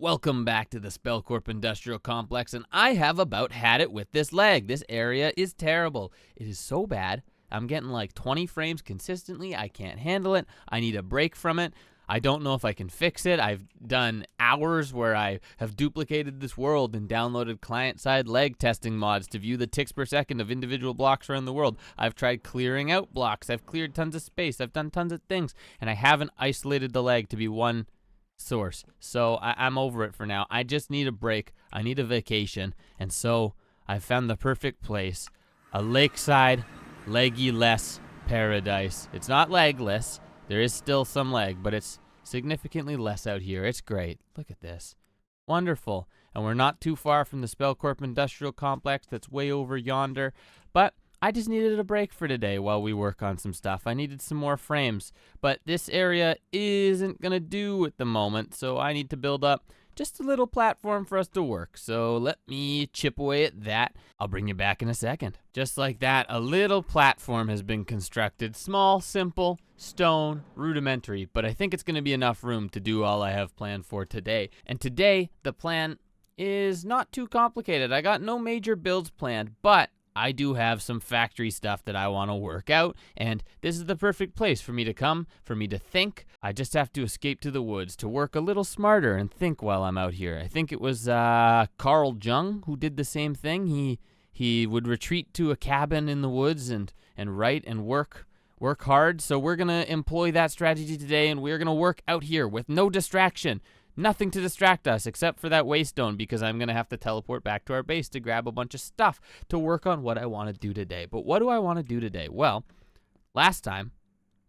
Welcome back to the Spellcorp Industrial Complex, and I have about had it with this leg. This area is terrible. It is so bad. I'm getting like 20 frames consistently. I can't handle it. I need a break from it. I don't know if I can fix it. I've done hours where I have duplicated this world and downloaded client-side leg testing mods to view the ticks per second of individual blocks around the world. I've tried clearing out blocks. I've cleared tons of space. I've done tons of things, and I haven't isolated the leg to be one source. So I'm over it for now. I just need a break. I need a vacation. And so I found the perfect place. A lakeside, leggy-less paradise. It's not legless. There is still some leg, but it's significantly less out here. It's great. Look at this. Wonderful. And we're not too far from the Spellcorp Industrial Complex that's way over yonder. But I just needed a break for today while we work on some stuff. I needed some more frames, but this area isn't going to do at the moment, so I need to build up just a little platform for us to work. So let me chip away at that. I'll bring you back in a second. Just like that, a little platform has been constructed. Small, simple, stone, rudimentary, but I think it's going to be enough room to do all I have planned for today. And today, the plan is not too complicated. I got no major builds planned, but I do have some factory stuff that I want to work out, and this is the perfect place for me to come, for me to think. I just have to escape to the woods to work a little smarter and think while I'm out here. I think it was Carl Jung who did the same thing. He would retreat to a cabin in the woods and write and work hard. So we're going to employ that strategy today, and we're going to work out here with no distraction. Nothing to distract us except for that waystone, because I'm going to have to teleport back to our base to grab a bunch of stuff to work on what I want to do today. But what do I want to do today? Well, last time,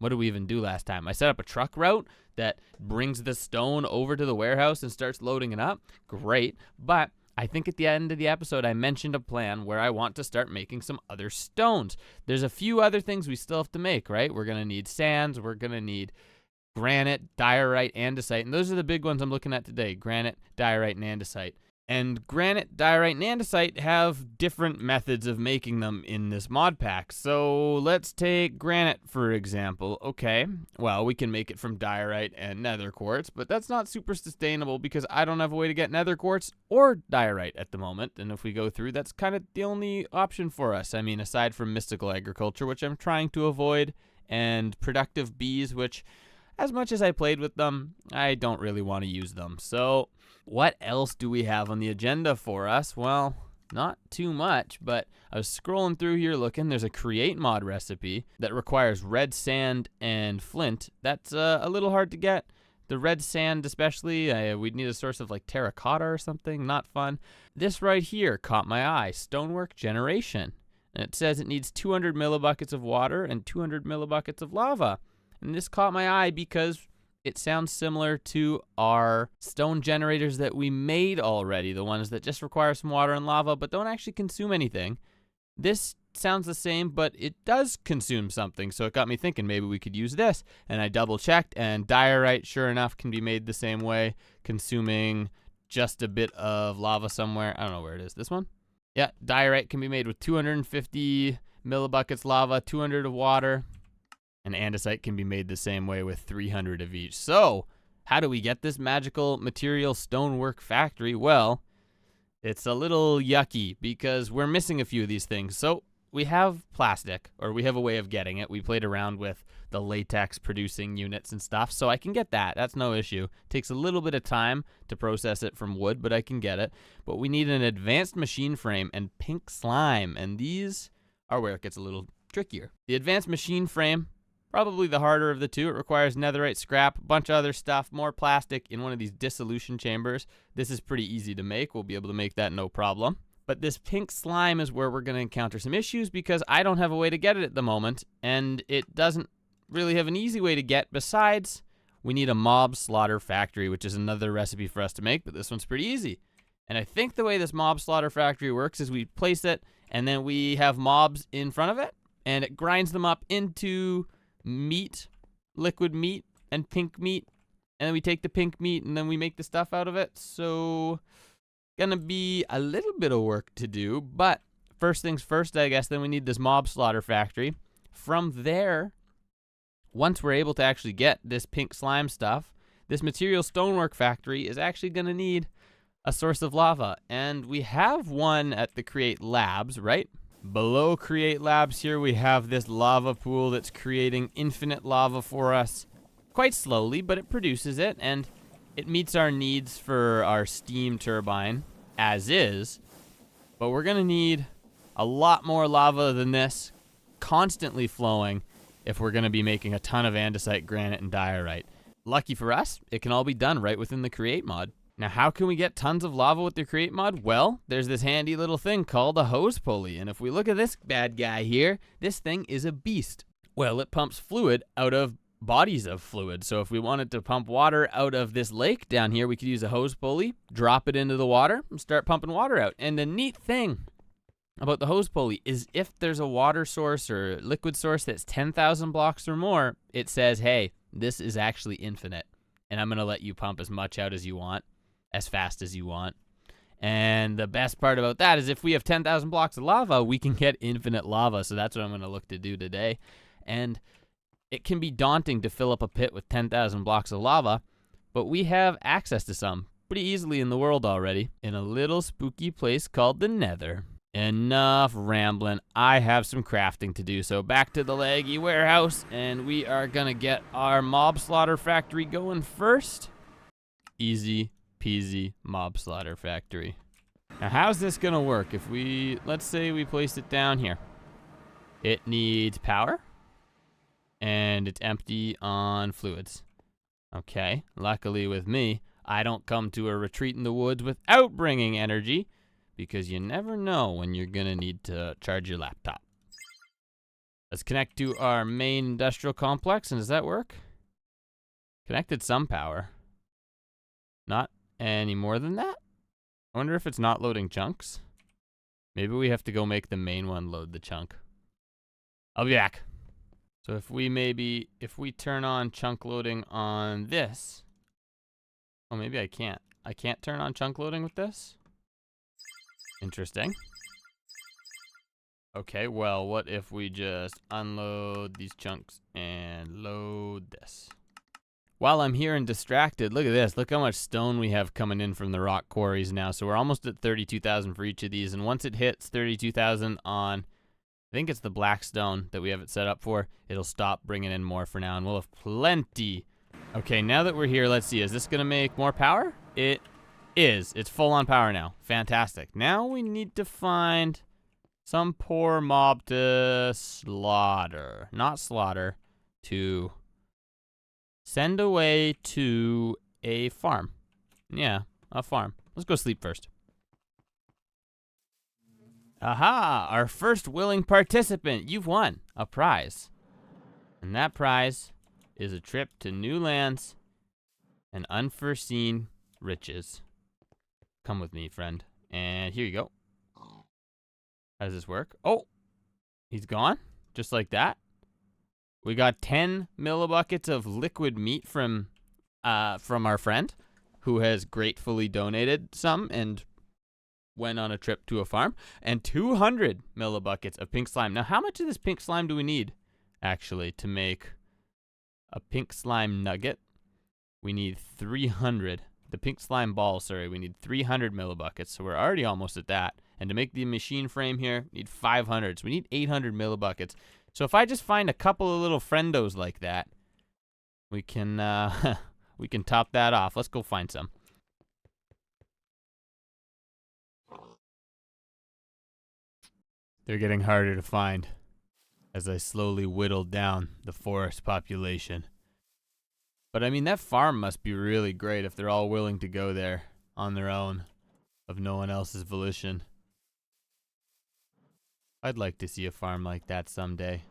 what did we even do last time? I set up a truck route that brings the stone over to the warehouse and starts loading it up. Great. But I think at the end of the episode, I mentioned a plan where I want to start making some other stones. There's a few other things we still have to make, right? We're going to need sands. We're going to need granite, diorite, andesite, and those are the big ones I'm looking at today: granite, diorite, and andesite. And granite, diorite, and andesite have different methods of making them in this mod pack. So let's take granite, for example. Okay, well, we can make it from diorite and nether quartz, but that's not super sustainable because I don't have a way to get nether quartz or diorite at the moment. And if we go through, that's kind of the only option for us. I mean, aside from mystical agriculture, which I'm trying to avoid, and productive bees, which, as much as I played with them, I don't really want to use them. So what else do we have on the agenda for us? Well, not too much, but I was scrolling through here looking. There's a create mod recipe that requires red sand and flint. That's a little hard to get. The red sand especially, we'd need a source of like terracotta or something. Not fun. This right here caught my eye. Stonework generation. And it says it needs 200 millibuckets of water and 200 millibuckets of lava. And this caught my eye because it sounds similar to our stone generators that we made already, the ones that just require some water and lava but don't actually consume anything. This sounds the same, but it does consume something, so it got me thinking maybe we could use this. And I double-checked, and diorite, sure enough, can be made the same way, consuming just a bit of lava somewhere. I don't know where it is. This one? Yeah, diorite can be made with 250 millibuckets lava, 200 of water. And andesite can be made the same way with 300 of each. So, how do we get this magical material stonework factory? Well, it's a little yucky because we're missing a few of these things. So, we have plastic, or we have a way of getting it. We played around with the latex producing units and stuff, so I can get that. That's no issue. It takes a little bit of time to process it from wood, but I can get it. But we need an advanced machine frame and pink slime, and these are where it gets a little trickier. The advanced machine frame, probably the harder of the two. It requires netherite scrap, a bunch of other stuff, more plastic in one of these dissolution chambers. This is pretty easy to make. We'll be able to make that no problem. But this pink slime is where we're going to encounter some issues because I don't have a way to get it at the moment, and it doesn't really have an easy way to get. Besides, we need a mob slaughter factory, which is another recipe for us to make, but this one's pretty easy. And I think the way this mob slaughter factory works is we place it, and then we have mobs in front of it, and it grinds them up into meat, liquid meat, and pink meat, and then we take the pink meat and then we make the stuff out of it. So gonna be a little bit of work to do, but first things first, I guess, then we need this mob slaughter factory. From there, once we're able to actually get this pink slime stuff, this material stonework factory is actually going to need a source of lava. And we have one at the Create Labs, right? Below Create Labs here, we have this lava pool that's creating infinite lava for us. Quite slowly, but it produces it, and it meets our needs for our steam turbine, as is. But we're going to need a lot more lava than this, constantly flowing, if we're going to be making a ton of andesite, granite, and diorite. Lucky for us, it can all be done right within the Create mod. Now, how can we get tons of lava with the Create mod? Well, there's this handy little thing called a hose pulley, and if we look at this bad guy here, this thing is a beast. Well, it pumps fluid out of bodies of fluid. So if we wanted to pump water out of this lake down here, we could use a hose pulley, drop it into the water, and start pumping water out. And the neat thing about the hose pulley is if there's a water source or liquid source that's 10,000 blocks or more, it says, hey, this is actually infinite, and I'm going to let you pump as much out as you want, as fast as you want. And the best part about that is if we have 10,000 blocks of lava, we can get infinite lava. So that's what I'm going to look to do today. And it can be daunting to fill up a pit with 10,000 blocks of lava, but we have access to some pretty easily in the world already in a little spooky place called the Nether. Enough rambling. I have some crafting to do, so back to the laggy warehouse, and we are gonna get our mob slaughter factory going first. Easy peasy mob slaughter factory. Now, how's this gonna work? If let's say we place it down here. It needs power, and it's empty on fluids. Okay, luckily with me, I don't come to a retreat in the woods without bringing energy, because you never know when you're gonna need to charge your laptop. Let's connect to our main industrial complex, and does that work? Connected some power. Not any more than that? I wonder if it's not loading chunks. Maybe we have to go make the main one load the chunk. I'll be back. So if we turn on chunk loading on this. Oh, maybe I can't. I can't turn on chunk loading with this? Interesting. Okay, well, what if we just unload these chunks and load this? While I'm here and distracted, look at this. Look how much stone we have coming in from the rock quarries now. So we're almost at 32,000 for each of these. And once it hits 32,000 on, I think it's the black stone that we have it set up for, it'll stop bringing in more for now. And we'll have plenty. Okay, now that we're here, let's see. Is this going to make more power? It is. It's full on power now. Fantastic. Now we need to find some poor mob to slaughter. Not slaughter. To send away to a farm. Yeah, a farm. Let's go sleep first. Aha! Our first willing participant. You've won a prize. And that prize is a trip to new lands and unforeseen riches. Come with me, friend. And here you go. How does this work? Oh, he's gone, just like that. We got 10 millibuckets of liquid meat from our friend, who has gratefully donated some and went on a trip to a farm, and 200 millibuckets of pink slime. Now, how much of this pink slime do we need, actually, to make a pink slime nugget? We need 300. The pink slime ball, sorry, we need 300 millibuckets, so we're already almost at that. And to make the machine frame here, we need 500, so we need 800 millibuckets. So if I just find a couple of little friendos like that, we can top that off. Let's go find some. They're getting harder to find as I slowly whittle down the forest population. But I mean, that farm must be really great if they're all willing to go there on their own, of no one else's volition. I'd like to see a farm like that someday.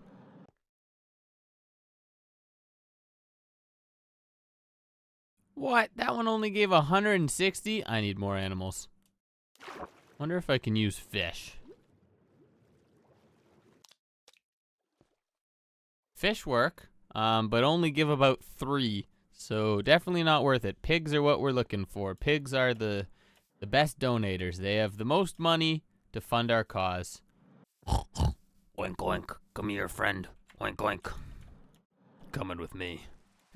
What? That one only gave 160? I need more animals. Wonder if I can use fish. Fish work, but only give about 3. So definitely not worth it. Pigs are what we're looking for. Pigs are the best donators. They have the most money to fund our cause. Oink oink. Come here, friend. Oink oink. Coming with me.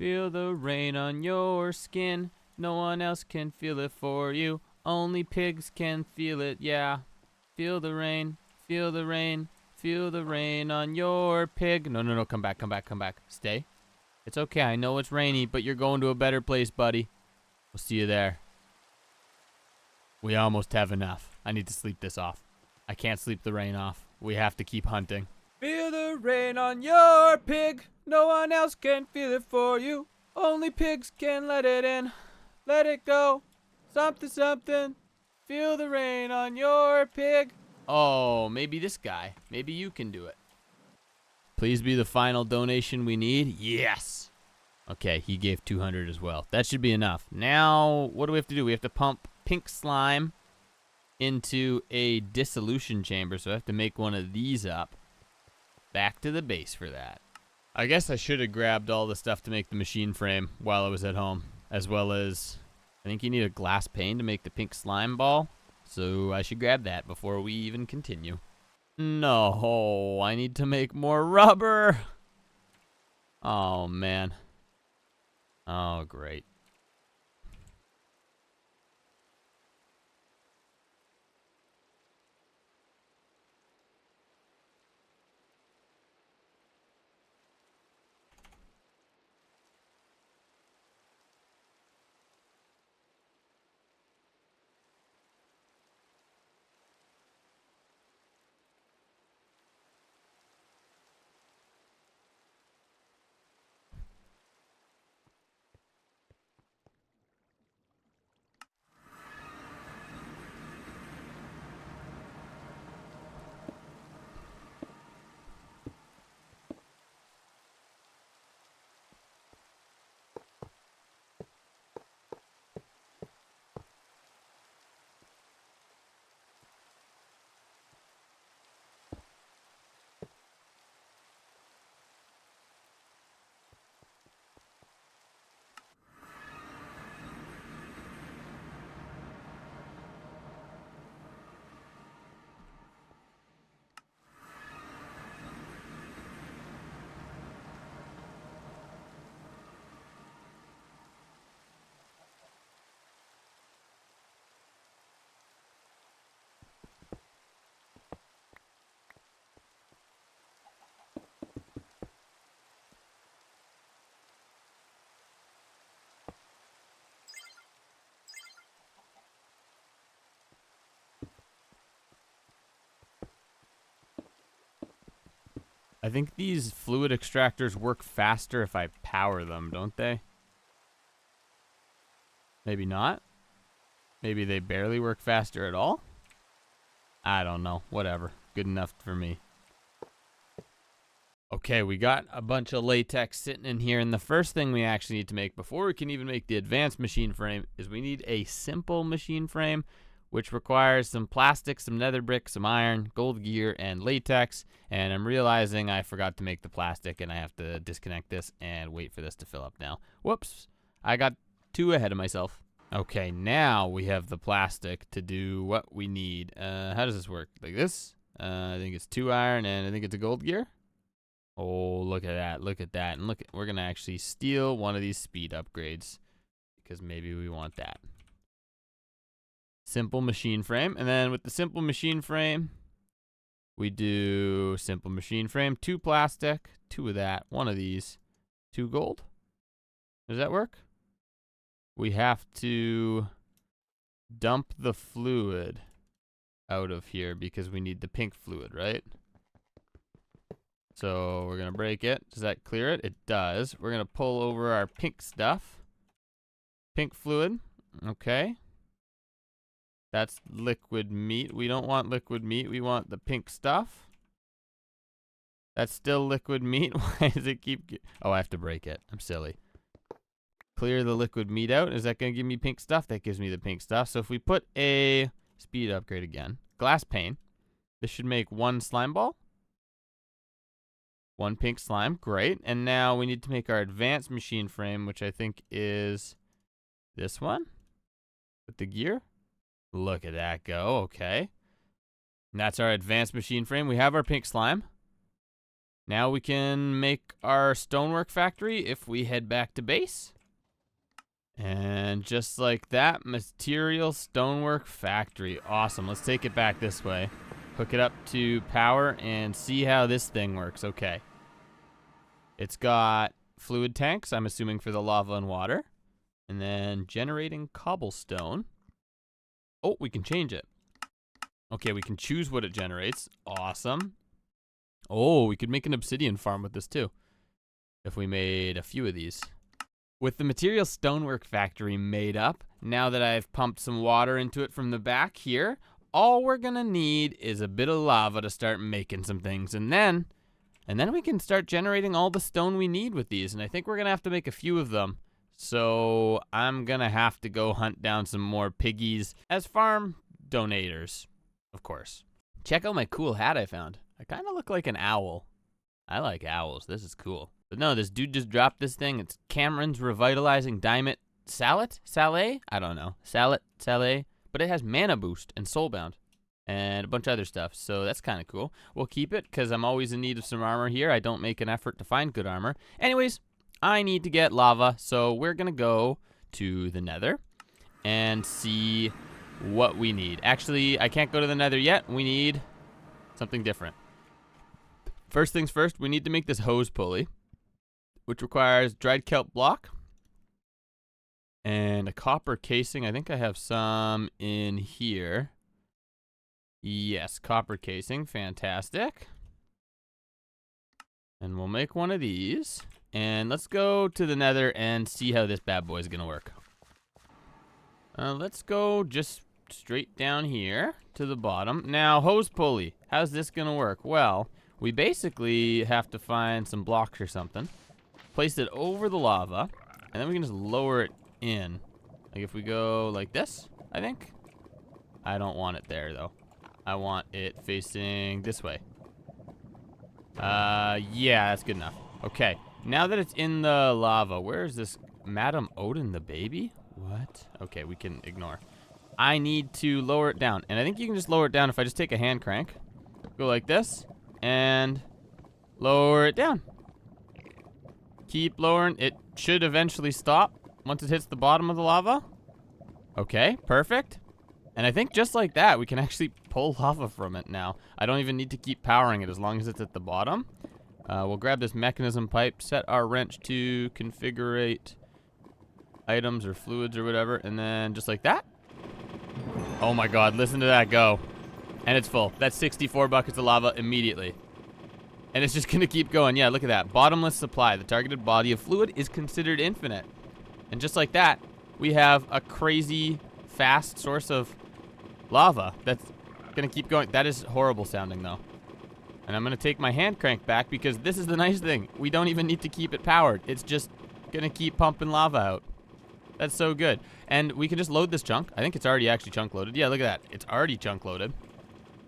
Feel the rain on your skin. No one else can feel it for you. Only pigs can feel it, yeah. Feel the rain, feel the rain, feel the rain on your pig. No, no, no, come back, come back, come back. Stay. It's okay, I know it's rainy, but you're going to a better place, buddy. We'll see you there. We almost have enough. I need to sleep this off. I can't sleep the rain off. We have to keep hunting. Feel the rain on your pig. No one else can feel it for you. Only pigs can let it in. Let it go. Something, something. Feel the rain on your pig. Oh, maybe this guy. Maybe you can do it. Please be the final donation we need. Yes. Okay, he gave 200 as well. That should be enough. Now, what do we have to do? We have to pump pink slime into a dissolution chamber. So I have to make one of these up. Back to the base for that. I guess I should have grabbed all the stuff to make the machine frame while I was at home. As well as, I think you need a glass pane to make the pink slime ball. So I should grab that before we even continue. No, I need to make more rubber. Oh, man. Oh, great. I think these fluid extractors work faster if I power them, don't they? Maybe not. Maybe they barely work faster at all. I don't know. Whatever. Good enough for me. Okay, we got a bunch of latex sitting in here, and the first thing we actually need to make before we can even make the advanced machine frame is we need a simple machine frame, which requires some plastic, some nether brick, some iron, gold gear, and latex. And I'm realizing I forgot to make the plastic, and I have to disconnect this and wait for this to fill up now. Whoops. I got too ahead of myself. Okay, now we have the plastic to do what we need. How does this work? Like this? I think it's 2 iron, and I think it's a gold gear. Oh, look at that. Look at that. And look, we're going to actually steal one of these speed upgrades because maybe we want that. Simple machine frame. And then with the simple machine frame, we do simple machine frame, 2 plastic, 2 of that, 1 of these, 2 gold. Does that work? We have to dump the fluid out of here because we need the pink fluid, right? So we're going to break it. Does that clear it? It does. We're going to pull over our pink stuff. Pink fluid. Okay. That's liquid meat. We don't want liquid meat. We want the pink stuff. That's still liquid meat. Why does it keep... Oh, I have to break it. I'm silly. Clear the liquid meat out. Is that going to give me pink stuff? That gives me the pink stuff. So if we put a speed upgrade again. Glass pane. This should make 1 slime ball. 1 pink slime, great. And now we need to make our advanced machine frame, which I think is this one with the gear. Look at that go, okay. And that's our advanced machine frame. We have our pink slime. Now we can make our stonework factory if we head back to base. And just like that, material stonework factory. Awesome. Let's take it back this way. Hook it up to power and see how this thing works. Okay. It's got fluid tanks, I'm assuming for the lava and water. And then generating cobblestone. Oh, we can change it. Okay, we can choose what it generates. Awesome. Oh, we could make an obsidian farm with this too, if we made a few of these. With the material stonework factory made up, now that I've pumped some water into it from the back here, all we're gonna need is a bit of lava to start making some things, and then we can start generating all the stone we need with these, and I think we're gonna have to make a few of them. So I'm gonna have to go hunt down some more piggies as farm donators, of course. Check out my cool hat I found. I kind of look like an owl. I like owls. This is cool. But no, this dude just dropped this thing. It's Cameron's Revitalizing Diamond Sallet? I don't know. Sallet. But it has mana boost and soulbound and a bunch of other stuff. So that's kind of cool. We'll keep it because I'm always in need of some armor here. I don't make an effort to find good armor. Anyways, I need to get lava. So we're going to go to the nether and see what we need. Actually, I can't go to the nether yet. We need something different. First things first, we need to make this hose pulley, which requires dried kelp block and a copper casing. I think I have some in here. Yes, copper casing, fantastic. And we'll make one of these. And let's go to the nether and see how this bad boy is gonna work. Let's go just straight down here to the bottom. Now, hose pulley, how's this gonna work? Well, we basically have to find some blocks or something, place it over the lava, and then we can just lower it in. Like if we go like this, I think. I don't want it there though. I want it facing this way. Yeah, that's good enough. Okay, now that it's in the lava, where is this Madam Odin the baby? What? Okay, we can ignore. I need to lower it down, and I think you can just lower it down if I just take a hand crank. Go like this. And lower it down. Keep lowering. It should eventually stop once it hits the bottom of the lava. Okay, perfect. And I think just like that, we can actually pull lava from it now. I don't even need to keep powering it as long as it's at the bottom. We'll grab this mechanism pipe, set our wrench to configurate items or fluids or whatever, and then just like that. Oh my god, listen to that go. And it's full. That's 64 buckets of lava immediately. And it's just going to keep going. Yeah, look at that. Bottomless supply. The targeted body of fluid is considered infinite. And just like that, we have a crazy fast source of lava that's going to keep going. That is horrible sounding, though. And I'm going to take my hand crank back because this is the nice thing. We don't even need to keep it powered. It's just going to keep pumping lava out. That's so good. And we can just load this chunk. I think it's already actually chunk loaded. Yeah, look at that. It's already chunk loaded.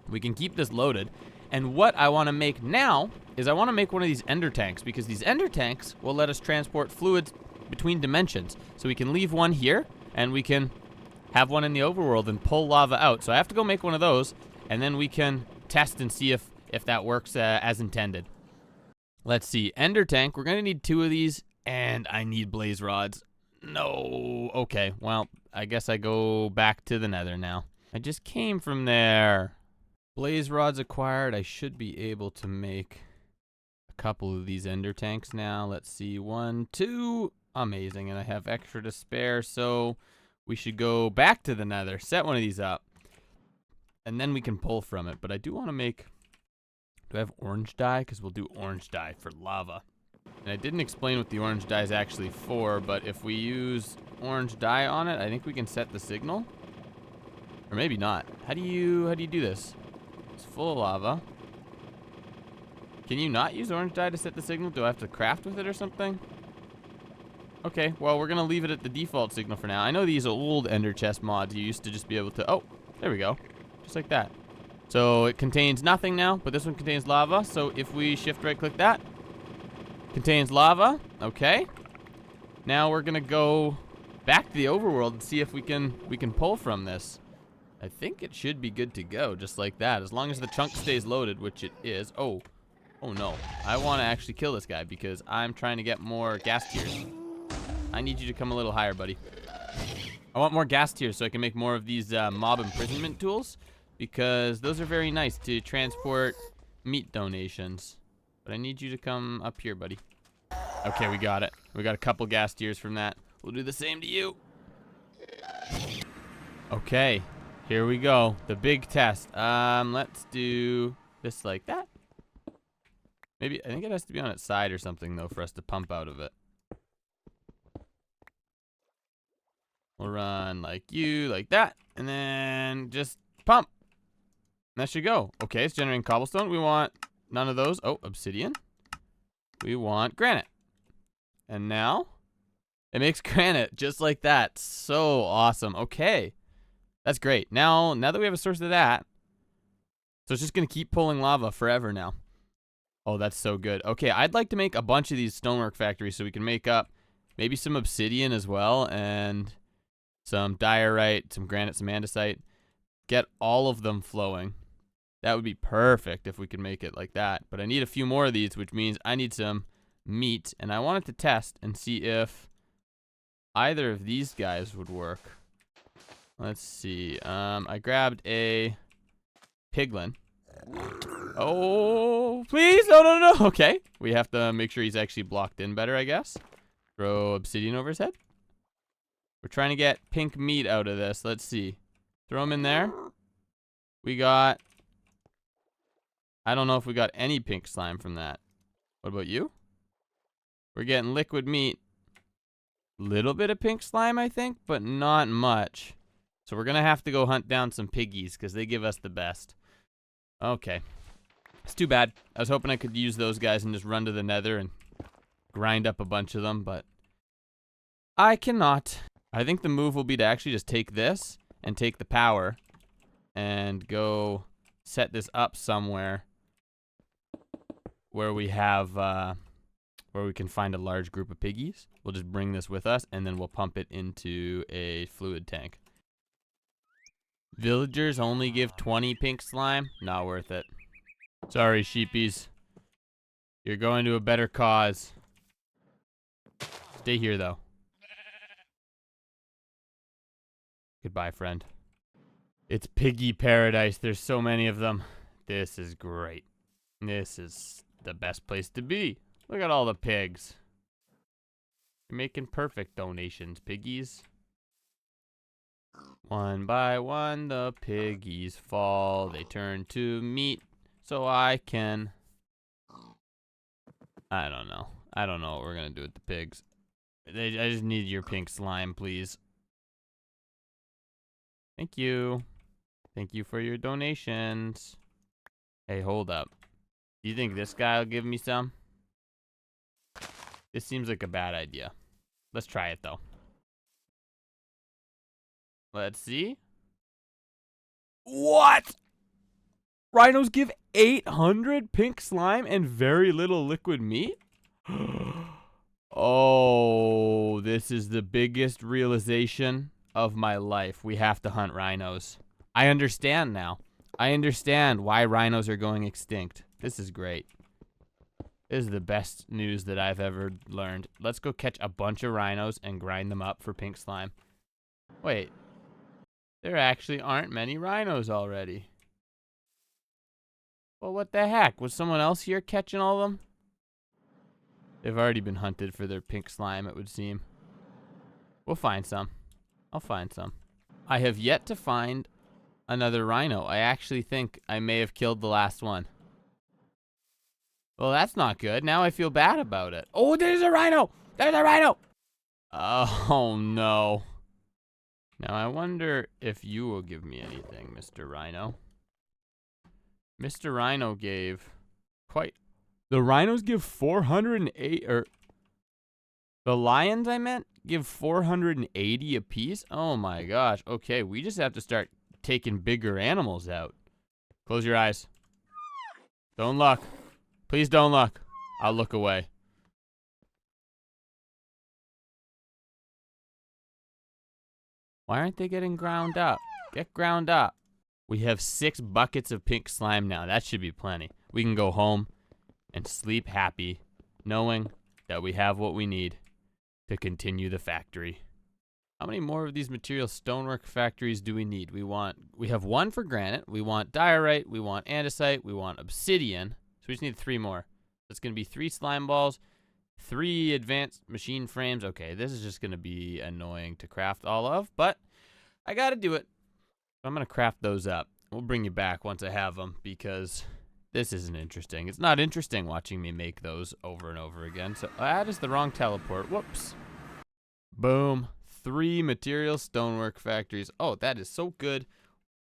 We can keep this loaded. And what I want to make now is I want to make one of these ender tanks because these ender tanks will let us transport fluids between dimensions. So we can leave one here and we can have one in the overworld and pull lava out. So I have to go make one of those and then we can test and see if that works as intended. Let's see. Ender tank. We're going to need 2 of these and I need blaze rods. No. Okay. Well, I guess I go back to the nether now. I just came from there. Blaze rods acquired. I should be able to make a couple of these ender tanks now. Let's see. 1, 2. Amazing. And I have extra to spare, so we should go back to the nether, set one of these up, and then we can pull from it. But I do want to make... Do I have orange dye? Because we'll do orange dye for lava. And I didn't explain what the orange dye is actually for, but if we use orange dye on it, I think we can set the signal. Or maybe not. How do you do this? It's full of lava. Can you not use orange dye to set the signal? Do I have to craft with it or something? Okay, well, we're going to leave it at the default signal for now. I know these old ender chest mods, you used to just be able to... Oh, there we go. Just like that. So it contains nothing now, but this one contains lava. So if we shift right click that, contains lava. Okay. Now we're going to go back to the overworld and see if we can pull from this. I think it should be good to go, just like that, as long as the chunk stays loaded, which it is. Oh, Oh no, I want to actually kill this guy because I'm trying to get more gas tiers. I need you to come a little higher, buddy. I want more gas tiers so I can make more of these mob imprisonment tools, because those are very nice to transport meat donations. But I need you to come up here, buddy. Okay, we got it. We got a couple gas tiers from that. We'll do the same to you. Okay, here we go. The big test. Let's do this like that. Maybe, I think it has to be on its side or something, though, for us to pump out of it. We'll run like you, like that, and then just pump. That should go. Okay, it's generating cobblestone. We want none of those. Oh, obsidian. We want granite. And now, it makes granite just like that. So awesome. Okay, that's great. Now that we have a source of that, so it's just going to keep pulling lava forever now. Oh, that's so good. Okay, I'd like to make a bunch of these stonework factories so we can make up maybe some obsidian as well, and some diorite, some granite, some andesite. Get all of them flowing. That would be perfect if we could make it like that. But I need a few more of these, which means I need some meat. And I wanted to test and see if either of these guys would work. Let's see. I grabbed a piglin. Oh, please. No, no, no. Okay. We have to make sure he's actually blocked in better, I guess. Throw obsidian over his head. We're trying to get pink meat out of this. Let's see. Throw him in there. We got... I don't know if we got any pink slime from that. What about you? We're getting liquid meat. Little bit of pink slime, I think, but not much. So we're going to have to go hunt down some piggies because they give us the best. Okay. It's too bad. I was hoping I could use those guys and just run to the nether and grind up a bunch of them, but I cannot. I think the move will be to actually just take this and take the power and go set this up somewhere where we have, where we can find a large group of piggies. We'll just bring this with us and then we'll pump it into a fluid tank. Villagers only give 20 pink slime. Not worth it. Sorry, sheepies. You're going to a better cause. Stay here, though. Goodbye, friend. It's piggy paradise. There's so many of them. This is great. This is the best place to be. Look at all the pigs. You're making perfect donations, piggies. One by one, the piggies fall. They turn to meat, so I can... I don't know. I don't know what we're going to do with the pigs. I just need your pink slime, please. Thank you. Thank you for your donations. Hey, hold up. Do you think this guy will give me some? This seems like a bad idea. Let's try it, though. Let's see. What? Rhinos give 800 pink slime and very little liquid meat? Oh, this is the biggest realization of my life. We have to hunt rhinos. I understand now. I understand why rhinos are going extinct. This is great. This is the best news that I've ever learned. Let's go catch a bunch of rhinos and grind them up for pink slime. Wait. There actually aren't many rhinos already. Well, what the heck? Was someone else here catching all of them? They've already been hunted for their pink slime, it would seem. We'll find some. I'll find some. I have yet to find another rhino. I actually think I may have killed the last one. Well, that's not good. Now I feel bad about it. Oh, there's a rhino! There's a rhino! Oh, no. Now, I wonder if you will give me anything, Mr. Rhino. Mr. Rhino gave quite... The rhinos give 408... Or the lions, I meant, give 480 apiece? Oh, my gosh. Okay, we just have to start taking bigger animals out. Close your eyes. Don't look. Please don't look. I'll look away. Why aren't they getting ground up? Get ground up. We have 6 buckets of pink slime now. That should be plenty. We can go home, and sleep happy, knowing that we have what we need to continue the factory. How many more of these material stonework factories do we need? We have one for granite. We want diorite. We want andesite. We want obsidian. So we just need 3 more. It's going to be 3 slime balls, 3 advanced machine frames. Okay, this is just going to be annoying to craft all of, but I got to do it. I'm going to craft those up. We'll bring you back once I have them because this isn't interesting. It's not interesting watching me make those over and over again. So that is the wrong teleport. Whoops. Boom. 3 material stonework factories. Oh, that is so good.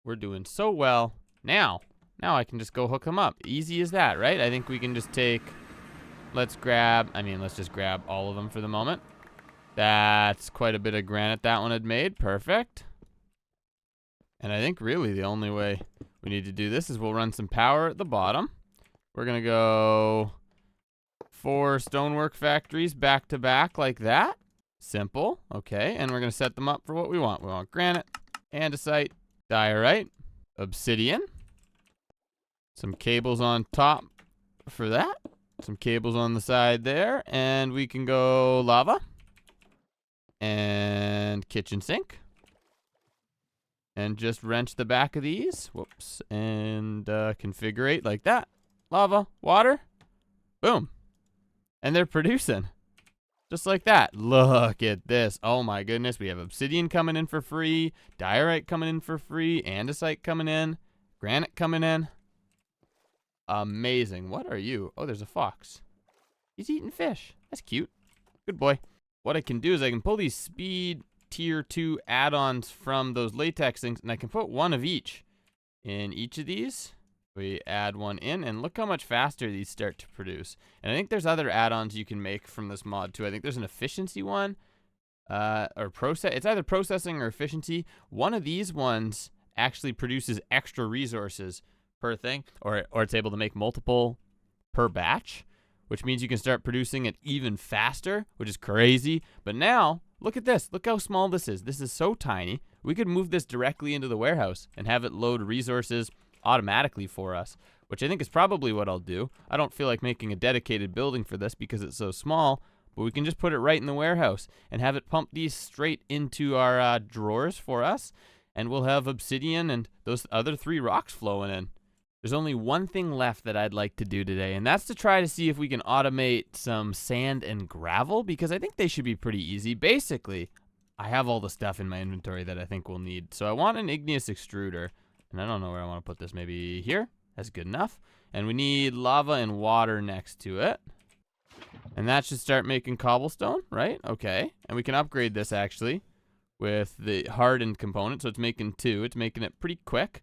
We're doing so well. Now I can just go hook them up. Easy as that, right? I think we can just take, let's just grab all of them for the moment. That's quite a bit of granite that one had made. Perfect. And I think really the only way we need to do this is we'll run some power at the bottom. We're going to go 4 stonework factories back to back like that. Simple. Okay. And we're going to set them up for what we want. We want granite, andesite, diorite, obsidian, some cables on top for that, some cables on the side there, and we can go lava and kitchen sink. And just wrench the back of these. Whoops. And configure like that. Lava, water, boom. And they're producing. Just like that. Look at this. Oh my goodness. We have obsidian coming in for free. Diorite coming in for free. Andesite coming in. Granite coming in. Amazing. What are you? Oh, there's a fox. He's eating fish. That's cute. Good boy. What I can do is I can pull these speed tier 2 add-ons from those latex things, and I can put 1 of each in each of these. We add 1 in, and look how much faster these start to produce. And I think there's other add-ons you can make from this mod too. I think there's an efficiency one, or process. It's either processing or efficiency. One of these ones actually produces extra resources per thing, or it's able to make multiple per batch, which means you can start producing it even faster, which is crazy. But now, look at this. Look how small this is. This is so tiny. We could move this directly into the warehouse and have it load resources automatically for us, which I think is probably what I'll do. I don't feel like making a dedicated building for this because it's so small, but we can just put it right in the warehouse and have it pump these straight into our drawers for us, and we'll have obsidian and those other 3 rocks flowing in. There's only one thing left that I'd like to do today, and that's to try to see if we can automate some sand and gravel, because I think they should be pretty easy. Basically, I have all the stuff in my inventory that I think we'll need. So I want an igneous extruder, and I don't know where I want to put this. Maybe here? That's good enough. And we need lava and water next to it. And that should start making cobblestone, right? Okay. And we can upgrade this, actually, with the hardened component. So it's making 2. It's making it pretty quick.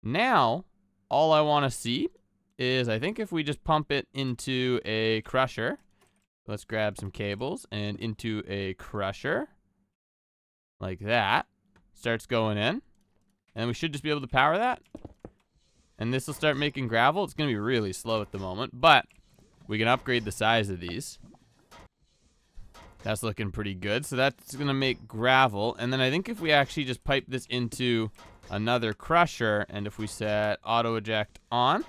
Now, all I want to see is, I think if we just pump it into a crusher, let's grab some cables, and into a crusher, like that, starts going in, and we should just be able to power that, and this will start making gravel. It's going to be really slow at the moment, but we can upgrade the size of these. That's looking pretty good. So that's going to make gravel, and then I think if we actually just pipe this into another crusher, and if we set auto eject on,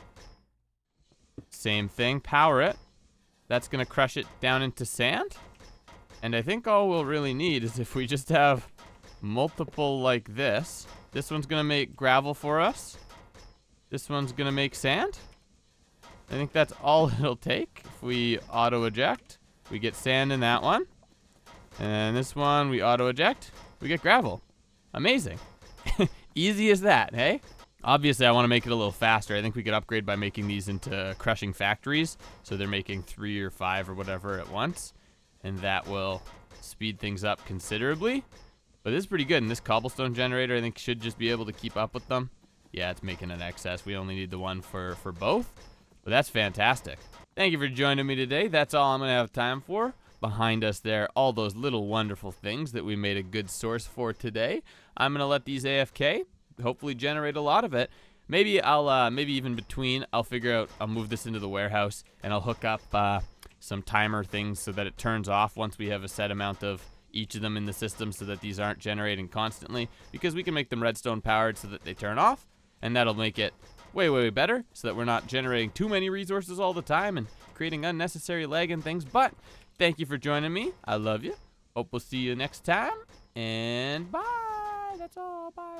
same thing, power it, that's going to crush it down into sand. And I think all we'll really need is if we just have multiple like this. This one's going to make gravel for us. This one's going to make sand. I think that's all it'll take. If we auto eject, we get sand in that one. And this one, we auto eject, we get gravel. Amazing. Easy as that, hey? Obviously, I want to make it a little faster. I think we could upgrade by making these into crushing factories. So they're making 3 or 5 or whatever at once. And that will speed things up considerably. But this is pretty good. And this cobblestone generator, I think, should just be able to keep up with them. Yeah, it's making an excess. We only need the one for both. But that's fantastic. Thank you for joining me today. That's all I'm going to have time for. Behind us there, all those little wonderful things that we made a good source for today. I'm going to let these AFK, hopefully generate a lot of it. Maybe I'll, maybe even between, I'll figure out, I'll move this into the warehouse, and I'll hook up some timer things so that it turns off once we have a set amount of each of them in the system, so that these aren't generating constantly, because we can make them redstone powered so that they turn off, and that'll make it way better so that we're not generating too many resources all the time and creating unnecessary lag and things. But thank you for joining me. I love you. Hope we'll see you next time. And bye. That's all. Bye.